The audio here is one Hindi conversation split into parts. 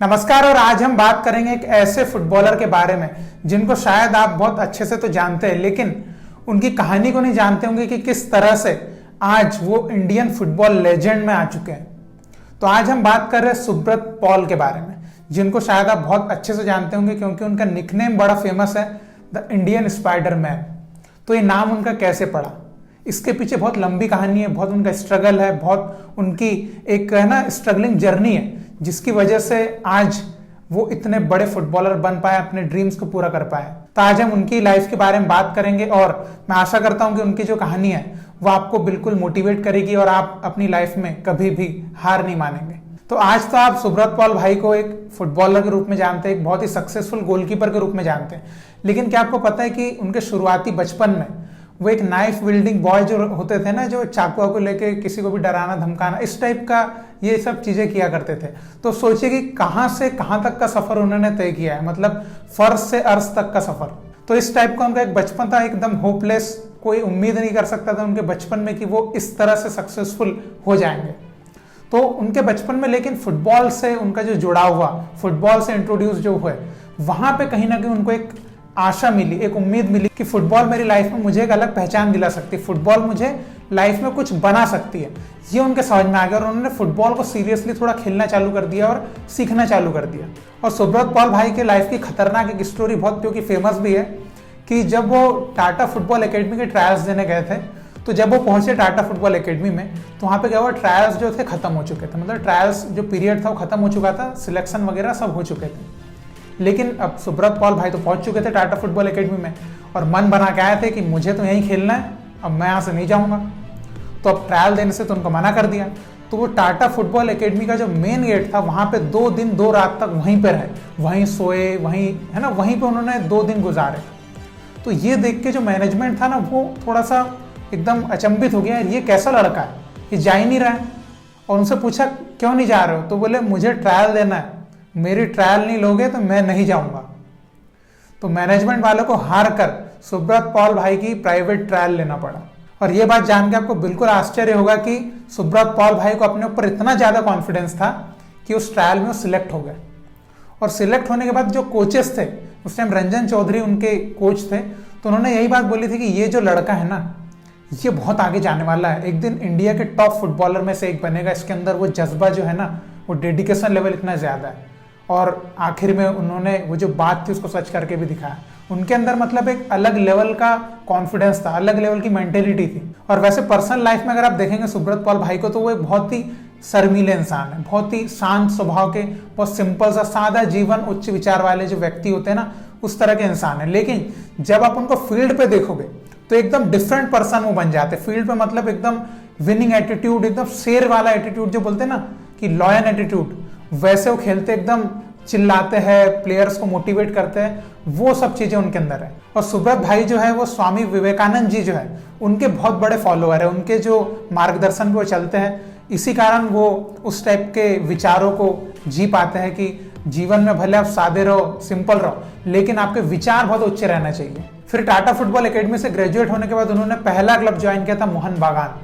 नमस्कार। और आज हम बात करेंगे एक ऐसे फुटबॉलर के बारे में जिनको शायद आप बहुत अच्छे से तो जानते हैं, लेकिन उनकी कहानी को नहीं जानते होंगे कि किस तरह से आज वो इंडियन फुटबॉल लेजेंड में आ चुके हैं। तो आज हम बात कर रहे हैं सुब्रत पॉल के बारे में, जिनको शायद आप बहुत अच्छे से जानते होंगे क्योंकि उनका निकनेम बड़ा फेमस है, द इंडियन स्पाइडरमैन। तो ये नाम उनका कैसे पड़ा, इसके पीछे बहुत लंबी कहानी है, बहुत उनका स्ट्रगल है, बहुत उनकी एक है ना स्ट्रगलिंग जर्नी है, जिसकी वजह से आज वो इतने बड़े फुटबॉलर बन पाए, अपने ड्रीम्स को पूरा कर पाए। तो आज हम उनकी लाइफ के बारे में बात करेंगे और मैं आशा करता हूं कि उनकी जो कहानी है वो आपको बिल्कुल मोटिवेट करेगी और आप अपनी लाइफ में कभी भी हार नहीं मानेंगे। तो आज तो आप सुब्रत पॉल भाई को एक फुटबॉलर के रूप में जानते हैं, एक बहुत ही सक्सेसफुल गोलकीपर के रूप में जानते हैं, लेकिन क्या आपको पता है कि उनके शुरुआती बचपन में वो एक नाइफ विल्डिंग बॉय जो होते थे ना, जो चाकू को लेके किसी को भी डराना धमकाना, इस टाइप का ये सब चीजें किया करते थे। तो सोचिए कि कहां से कहां तक का सफर उन्होंने तय किया है, मतलब फर्श से अर्श तक का सफर। तो इस टाइप का उनका एक बचपन था, एकदम होपलेस, कोई उम्मीद नहीं कर सकता था उनके बचपन में कि वो इस तरह से सक्सेसफुल हो जाएंगे। तो उनके बचपन में लेकिन फुटबॉल से उनका जो जुड़ाव हुआ, फुटबॉल से इंट्रोड्यूस जो हुए, वहां पे कहीं ना कहीं उनको एक आशा मिली, एक उम्मीद मिली कि फुटबॉल मेरी लाइफ में मुझे एक अलग पहचान दिला सकती है, फुटबॉल मुझे लाइफ में कुछ बना सकती है। ये उनके समझ में आ गया और उन्होंने फुटबॉल को सीरियसली थोड़ा खेलना चालू कर दिया और सीखना चालू कर दिया। और सुब्रत पॉल भाई के लाइफ की खतरनाक एक स्टोरी बहुत क्योंकि फेमस भी है कि जब वो टाटा फुटबॉल एकेडमी के ट्रायल्स देने गए थे, तो जब वो पहुंचे टाटा फुटबॉल एकेडमी में, तो वहां पे क्या हुआ, ट्रायल्स जो थे खत्म हो चुके थे, मतलब ट्रायल्स जो पीरियड था वो खत्म हो चुका था, सिलेक्शन वगैरह सब हो चुके थे। लेकिन अब सुब्रत पॉल भाई तो पहुंच चुके थे टाटा फुटबॉल एकेडमी में और मन बना के आए थे कि मुझे तो यहीं खेलना है, अब मैं यहाँ से नहीं जाऊंगा। तो अब ट्रायल देने से तो उनको मना कर दिया। तो वो टाटा फुटबॉल एकेडमी का जो मेन गेट था, वहां पे 2 दिन 2 रात तक वहीं पे रहे, वहीं सोए, वहीं है ना, वहीं पे उन्होंने 2 दिन गुजारे। तो ये देख के जो मैनेजमेंट था ना, वो थोड़ा सा एकदम अचंभित हो गया, ये कैसा लड़का है, ये जा ही नहीं रहा है। और उनसे पूछा क्यों नहीं जा रहे हो, तो बोले मुझे ट्रायल देना है, मेरी ट्रायल नहीं लोगे तो मैं नहीं जाऊंगा। तो मैनेजमेंट वालों को हार कर सुब्रत पॉल भाई की प्राइवेट ट्रायल लेना पड़ा। और यह बात जान के आपको बिल्कुल आश्चर्य होगा कि सुब्रत पॉल भाई को अपने ऊपर इतना ज्यादा कॉन्फिडेंस था कि उस ट्रायल में वो सिलेक्ट हो गए। और सिलेक्ट होने के बाद जो कोचेस थे, उस टाइम रंजन चौधरी उनके कोच थे, तो उन्होंने यही बात बोली थी कि ये जो लड़का है ना, ये बहुत आगे जाने वाला है, एक दिन इंडिया के टॉप फुटबॉलर में से एक बनेगा, इसके अंदर वो जज्बा जो है ना, वो डेडिकेशन लेवल इतना ज्यादा है। और आखिर में उन्होंने वो जो बात थी उसको सच करके भी दिखाया। उनके अंदर मतलब एक अलग लेवल का कॉन्फिडेंस था, अलग लेवल की मेंटेलिटी थी। और वैसे पर्सनल लाइफ में अगर आप देखेंगे सुब्रत पॉल भाई को, तो वो एक बहुत ही शर्मीले इंसान है, बहुत ही शांत स्वभाव के, बहुत सिंपल सा सादा जीवन, उच्च विचार वाले जो व्यक्ति होते हैं ना, उस तरह के इंसान है। लेकिन जब आप उनको फील्ड पे देखोगे तो एकदम डिफरेंट पर्सन वो बन जाते हैं। फील्ड पे मतलब एकदम विनिंग एटीट्यूड, एकदम शेर वाला एटीट्यूड जो बोलते हैं ना कि लॉयन एटीट्यूड, वैसे वो खेलते, एकदम चिल्लाते हैं, प्लेयर्स को मोटिवेट करते हैं, वो सब चीजें उनके अंदर है। और सुब्रत भाई जो है वो स्वामी विवेकानंद जी जो है उनके बहुत बड़े फॉलोअर है, उनके जो मार्गदर्शन पे वो चलते हैं, इसी कारण वो उस टाइप के विचारों को जी पाते हैं कि जीवन में भले आप सादे रहो, सिंपल रहो, लेकिन आपके विचार बहुत उच्च रहना चाहिए। फिर टाटा फुटबॉल एकेडमी से ग्रेजुएट होने के बाद उन्होंने पहला क्लब ज्वाइन किया था मोहन बागान।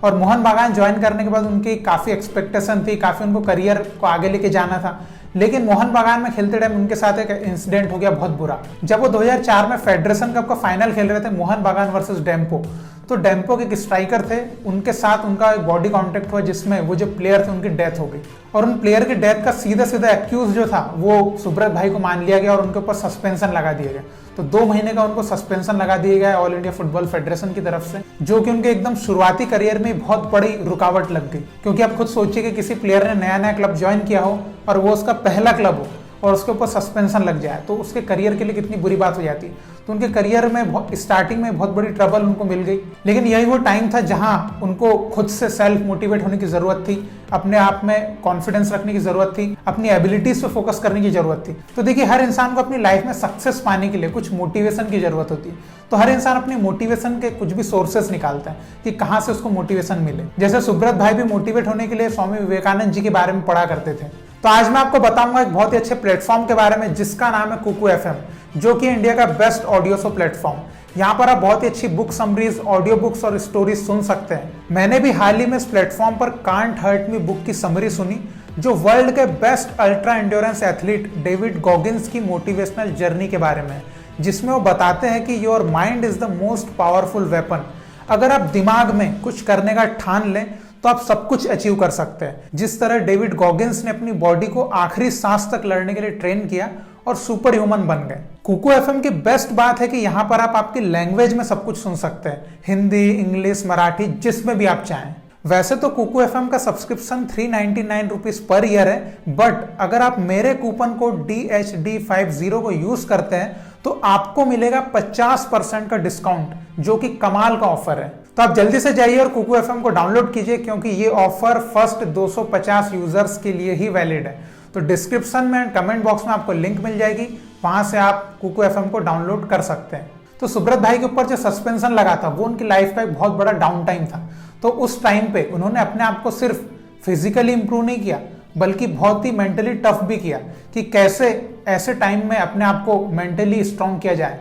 और मोहन बागान ज्वाइन करने के बाद उनकी काफी एक्सपेक्टेशन थी, काफी उनको करियर को आगे लेके जाना था। लेकिन मोहन बागान में खेलते टाइम उनके साथ एक इंसिडेंट हो गया बहुत बुरा। जब वो 2004 में फेडरेशन कप का फाइनल खेल रहे थे, मोहन बागान वर्सेस डेम्पो, तो डेम्पो के एक स्ट्राइकर थे, उनके साथ उनका एक बॉडी कांटेक्ट हुआ जिसमें वो जो प्लेयर थे उनकी डेथ हो गई। और उन प्लेयर की डेथ का सीधा सीधा एक्यूज जो था वो सुब्रत भाई को मान लिया गया और उनके ऊपर सस्पेंशन लगा दिया गया। तो 2 महीने का उनको सस्पेंशन लगा दिया गया ऑल इंडिया फुटबॉल फेडरेशन की तरफ से, जो कि उनके एकदम शुरुआती करियर में बहुत बड़ी रुकावट लग गई। क्योंकि आप खुद सोचिए कि किसी प्लेयर ने नया नया क्लब ज्वाइन किया हो और वो उसका पहला क्लब हो और उसके ऊपर सस्पेंशन लग जाए, तो उसके करियर के लिए कितनी बुरी बात हो जाती है। तो उनके करियर में स्टार्टिंग में बहुत बड़ी ट्रबल उनको मिल गई। लेकिन यही वो टाइम था जहां उनको खुद से सेल्फ मोटिवेट होने की जरूरत थी, अपने आप में कॉन्फिडेंस रखने की जरूरत थी, अपनी एबिलिटीज पे फोकस करने की जरूरत थी। तो देखिए, हर इंसान को अपनी लाइफ में सक्सेस पाने के लिए कुछ मोटिवेशन की जरूरत होती है। तो हर इंसान अपनी मोटिवेशन के कुछ भी सोर्सेस निकालता है कि कहां से उसको मोटिवेशन मिले। जैसे सुब्रत भाई भी मोटिवेट होने के लिए स्वामी विवेकानंद जी के बारे में पढ़ा करते थे। तो आज मैं आपको बताऊंगा एक बहुत ही अच्छे प्लेटफॉर्म के बारे में जिसका नाम है कुकू एफएम, जो कि इंडिया का बेस्ट ऑडियो शो प्लेटफॉर्म। यहाँ पर आप बहुत ही अच्छी बुक समरीज, ऑडियो बुक्स और स्टोरीज सुन सकते हैं। मैंने भी हाल ही में इस प्लेटफॉर्म पर कांट हर्ट मी बुक की समरी सुनी, जो वर्ल्ड के best ultra endurance athlete David Goggins की मोटिवेशनल जर्नी के बारे में, जिसमें वो बताते हैं कि your mind is the most powerful weapon. अगर आप दिमाग में कुछ करने का ठान लें तो आप सब कुछ अचीव कर सकते हैं। जिस तरह डेविड गॉगिंस ने अपनी बॉडी को आखिरी सांस तक लड़ने के लिए ट्रेन किया और सुपर ह्यूमन बन गए। कुकू एफएम की बेस्ट बात है कि यहाँ पर आप आपकी लैंग्वेज में सब कुछ सुन सकते हैं, हिंदी, इंग्लिश, मराठी, जिसमें भी आप चाहें। वैसे तो कुकू एफएम का सब्सक्रिप्शन 399 रुपीज पर ईयर है, बट अगर आप मेरे कूपन कोड DHD50 को यूज करते हैं तो आपको मिलेगा 50% का डिस्काउंट, जो कि कमाल का ऑफर है। तो आप जल्दी से जाइए और कुकू एफएम को डाउनलोड कीजिए, क्योंकि ये ऑफर फर्स्ट 250 यूजर्स के लिए ही वैलिड है। तो डिस्क्रिप्शन में, कमेंट बॉक्स में आपको लिंक मिल जाएगी, वहां से आप कुकू एफएम को डाउनलोड कर सकते हैं। तो सुब्रत भाई के ऊपर जो सस्पेंशन लगा था वो उनकी लाइफ का एक बहुत बड़ा डाउन टाइम था। तो उस टाइम पे उन्होंने अपने आप को सिर्फ फिजिकली इंप्रूव नहीं किया, बल्कि बहुत ही मेंटली टफ भी किया कि कैसे ऐसे टाइम में अपने आप को मेंटली स्ट्रांग किया जाए।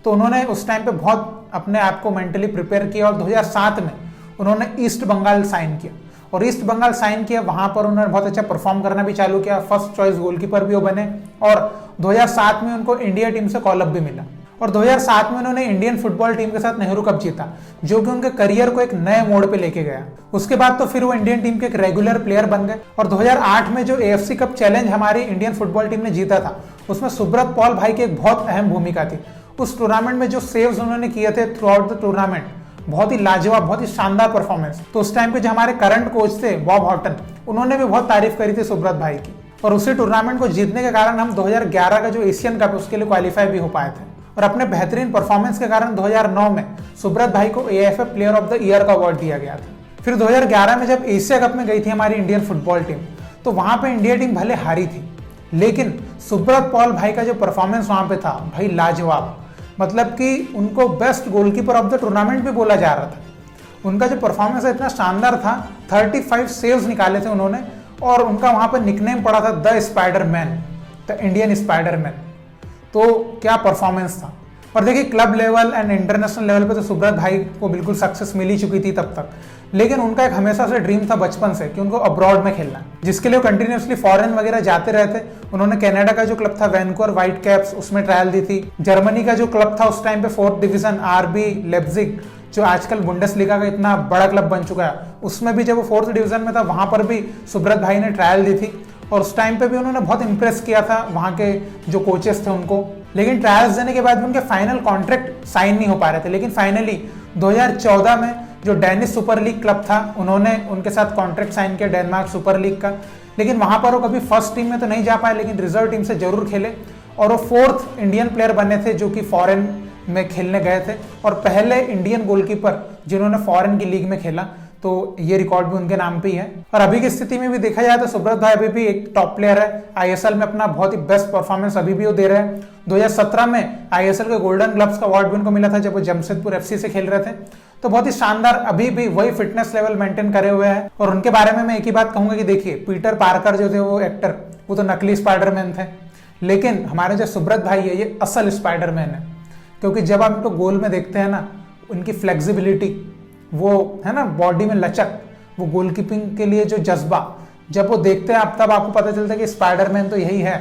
तो उन्होंने उस टाइम पे बहुत अपने आप को मेंटली प्रिपेयर किया और 2007 में उन्होंने ईस्ट बंगाल साइन किया। और ईस्ट बंगाल साइन किया, वहां पर उन्होंने बहुत अच्छा परफॉर्म करना भी चालू किया, फर्स्ट चॉइस गोलकीपर भी वो बने और 2007 में उनको इंडिया टीम से कॉल अप भी मिला। और 2007 में उन्होंने इंडियन फुटबॉल टीम के साथ नेहरू कप जीता, जो कि उनके करियर को एक नए मोड़ पे लेके गया। उसके बाद तो फिर वो इंडियन टीम के एक रेगुलर प्लेयर बन गए। और 2008 में जो AFC कप चैलेंज हमारी इंडियन फुटबॉल टीम ने जीता था, उसमें सुब्रत पॉल भाई की एक बहुत अहम भूमिका थी। उस टूर्नामेंट में जो सेव्स उन्होंने किए थे थ्रू आउट द टूर्नामेंट, बहुत ही लाजवाब, बहुत ही शानदार परफॉर्मेंस। तो उस टाइम पे जो हमारे करंट कोच थे बॉब हॉटन, उन्होंने भी बहुत तारीफ करी थी सुब्रत भाई की। और उसी टूर्नामेंट को जीतने के कारण हम 2011 का जो एशियन कप उसके लिए क्वालिफाई भी हो पाए थे। और अपने बेहतरीन परफॉर्मेंस के कारण 2009 में सुब्रत भाई को AFF player of the year का अवार्ड दिया गया था। फिर 2011 में जब एशिया कप में गई थी हमारी इंडियन फुटबॉल टीम, तो वहां पे इंडिया टीम भले हारी थी, लेकिन सुब्रत पॉल भाई का जो परफॉर्मेंस वहां पे था भाई लाजवाब। मतलब कि उनको best goalkeeper of the tournament भी बोला जा रहा था। उनका जो परफॉर्मेंस इतना शानदार था, 35 सेव्स निकाले थे उन्होंने, और उनका वहां पर निकनेम पड़ा था the Spiderman, the Indian Spiderman. तो क्या परफॉर्मेंस था। और देखिए, club level and international level पे तो सुब्रत भाई को बिल्कुल सक्सेस मिल ही चुकी थी तब तक, लेकिन उनका एक हमेशा से ड्रीम था बचपन से कि उनको अब्रॉड में खेलना, जिसके लिए वो कंटिन्यूसली फॉरेन वगैरह जाते रहते। उन्होंने कनाडा का जो क्लब था वैनकूवर व्हाइट कैप्स, उसमें ट्रायल दी थी। जर्मनी का जो क्लब था उस टाइम पे 4th डिवीजन RB लेप्जिग, जो आजकल बुंडेसलीगा का इतना बड़ा क्लब बन चुका है, उसमें भी जब वो 4th डिवीजन में था, वहां पर भी सुब्रत भाई ने ट्रायल दी थी। और उस टाइम पे भी उन्होंने बहुत इंप्रेस किया था वहां के जो कोचेस थे उनको। लेकिन ट्रायल्स देने के बाद भी उनके फाइनल कॉन्ट्रैक्ट साइन नहीं हो पा रहे थे। लेकिन फाइनली 2014 में जो डेनिश सुपर लीग क्लब था, उन्होंने उनके साथ कॉन्ट्रैक्ट साइन किया, डेनमार्क सुपर लीग का। लेकिन वहां पर वो कभी फर्स्ट टीम में तो नहीं जा पाए, लेकिन रिजर्व टीम से जरूर खेले और वो 4th इंडियन प्लेयर बने थे जो कि फॉरेन में खेलने गए थे, और पहले इंडियन गोलकीपर जिन्होंने फॉरेन की लीग में खेला। तो ये रिकॉर्ड भी उनके नाम पे ही है। और अभी की स्थिति में भी देखा जाए तो सुब्रत भाई अभी भी एक टॉप प्लेयर है। ISL में अपना बहुत ही बेस्ट परफॉर्मेंस अभी भी वो दे रहे हैं। 2017 में ISL के गोल्डन ग्लव्स का अवार्ड भी उनको मिला था जब वो जमशेदपुर FC से खेल रहे थे। तो बहुत ही शानदार, अभी भी वही फिटनेस लेवल मेंटेन करे हुए हैं। और उनके बारे में मैं एक ही बात कहूंगा कि देखिए, पीटर पार्कर जो थे वो एक्टर, वो तो नकली स्पाइडरमैन थे, लेकिन हमारे जो सुब्रत भाई है ये असल स्पाइडरमैन है। क्योंकि जब आप इनको गोल में देखते हैं ना, उनकी फ्लेक्सिबिलिटी, वो है ना बॉडी में लचक, वो गोलकीपिंग के लिए जो जज्बा, जब वो देखते हैं आप तब आपको पता चलता है कि स्पाइडरमैन तो यही है।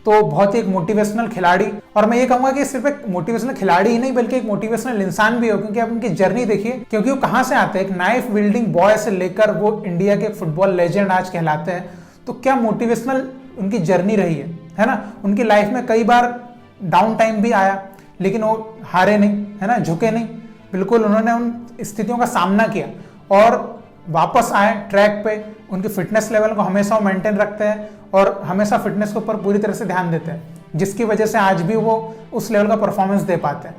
तो बहुत ही एक मोटिवेशनल खिलाड़ी, और मैं ये कहूंगा कि सिर्फ एक मोटिवेशनल खिलाड़ी ही नहीं बल्कि एक मोटिवेशनल इंसान भी हो, क्योंकि आप उनकी जर्नी देखिए, क्योंकि वो कहां से आते हैं, एक नाइफ विल्डिंग बॉय से लेकर वो इंडिया के फुटबॉल लेजेंड आज कहलाते हैं। तो क्या मोटिवेशनल उनकी जर्नी रही है ना। उनकी लाइफ में कई बार डाउन टाइम भी आया, लेकिन वो हारे नहीं, है ना, झुके नहीं, बिल्कुल उन्होंने उन स्थितियों का सामना किया और वापस आए ट्रैक पे। उनकी फिटनेस लेवल को हमेशा वो मेंटेन रखते हैं और हमेशा फिटनेस के ऊपर पूरी तरह से ध्यान देते हैं, जिसकी वजह से आज भी वो उस लेवल का परफॉर्मेंस दे पाते हैं।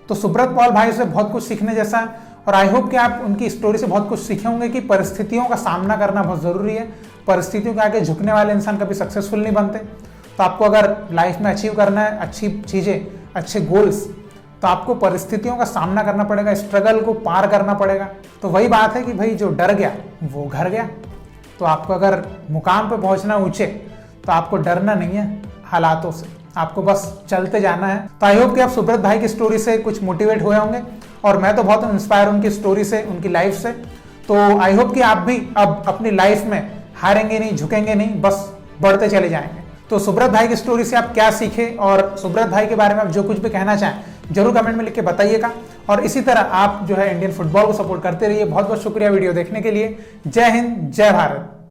तो सुब्रत पॉल भाई से बहुत कुछ सीखने जैसा है, और आई होप कि आप उनकी स्टोरी से बहुत कुछ सीखे होंगे कि परिस्थितियों का सामना करना बहुत जरूरी है। परिस्थितियों के आगे झुकने वाले इंसान कभी सक्सेसफुल नहीं बनते। तो आपको अगर लाइफ में अचीव करना है अच्छी चीजें, अच्छे गोल्स, तो आपको परिस्थितियों का सामना करना पड़ेगा, स्ट्रगल को पार करना पड़ेगा। तो वही बात है कि भाई जो डर गया वो घर गया। तो आपको अगर मुकाम पे पहुंचना ऊंचे, तो आपको डरना नहीं है हालातों से, आपको बस चलते जाना है। तो आई होप कि आप सुब्रत भाई की स्टोरी से कुछ मोटिवेट हुए होंगे, और मैं तो बहुत इंस्पायर उनकी स्टोरी से, उनकी लाइफ से। तो आई होप कि आप भी अब अपनी लाइफ में हारेंगे नहीं, झुकेंगे नहीं, बस बढ़ते चले जाएंगे। तो सुब्रत भाई की स्टोरी से आप क्या सीखे और सुब्रत भाई के बारे में आप जो कुछ भी कहना चाहें जरूर कमेंट में लिख के बताइएगा। और इसी तरह आप जो है इंडियन फुटबॉल को सपोर्ट करते रहिए। बहुत बहुत शुक्रिया वीडियो देखने के लिए। जय हिंद, जय भारत।